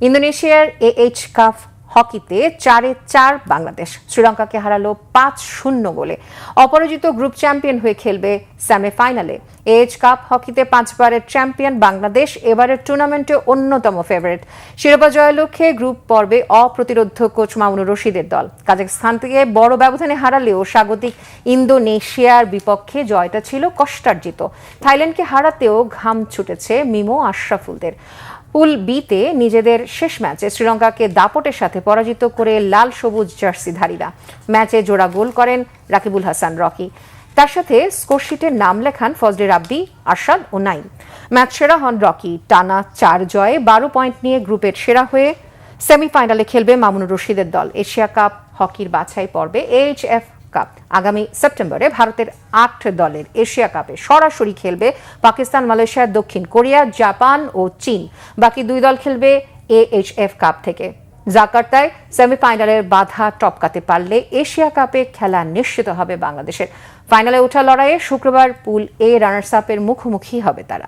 ইন্দোনেশিয়ার AH cup হকিতে 4-4 Bangladesh শ্রীলঙ্কাকে হারালো 5-0 গোলে। অপরাজিত গ্রুপ চ্যাম্পিয়ন হয়ে খেলবে সেমিফাইনালে। AH কাপ হকিতে 5বারের চ্যাম্পিয়ন বাংলাদেশ এবারের টুর্নামেন্টে অন্যতম ফেভারিট। শিরোপা জয়ের লক্ষ্যে গ্রুপ পর্বে অপ্রতিরোধ্য কোচ মামুনুর রশিদের দল কাজাখস্তানকে বড় ব্যবধানে হারালেও স্বাগতিক ইন্দোনেশিয়ার বিপক্ষে জয়টা ছিল কষ্টার্জিত। থাইল্যান্ডকে হারাতেও ঘাম ছুটেছে মিমো আশরাফুলদের। পুল বিতে নিজেদের শেষ ম্যাচে শ্রীলঙ্কাকে দাপটের সাথে পরাজিত করে লাল সবুজ জার্সিধারীরা। ম্যাচে জোড়া গোল করেন রাকিবুল হাসান রকি। তার সাথে স্কোরশিটে নাম লেখান ফজলে রাব্বি, আরশাদ ও নাইম। ম্যাচ সেরা হন রকি। টানা 4 জয়ে 12 পয়েন্ট নিয়ে গ্রুপের সেরা হয়ে সেমিফাইনালে খেলবে মামুনুর রশিদের দল। এশিয়া কাপ হকির বাছাই পর্বে AHF কাপ আগামী সেপ্টেম্বরে ভারতের 8 দলের এশিয়া কাপে সরাসরি খেলবে পাকিস্তান, মালয়েশিয়া, দক্ষিণ কোরিয়া, জাপান ও চীন। বাকি 2 দল খেলবে AHF কাপ থেকে। জাকার্তায় সেমিফাইনালের বাধা টপকাতে পারলে এশিয়া কাপে খেলা নিশ্চিত হবে বাংলাদেশের। ফাইনালে ওঠার লড়াইয়ে শুক্রবার পুল A রানার্স আপের মুখোমুখি হবে তারা।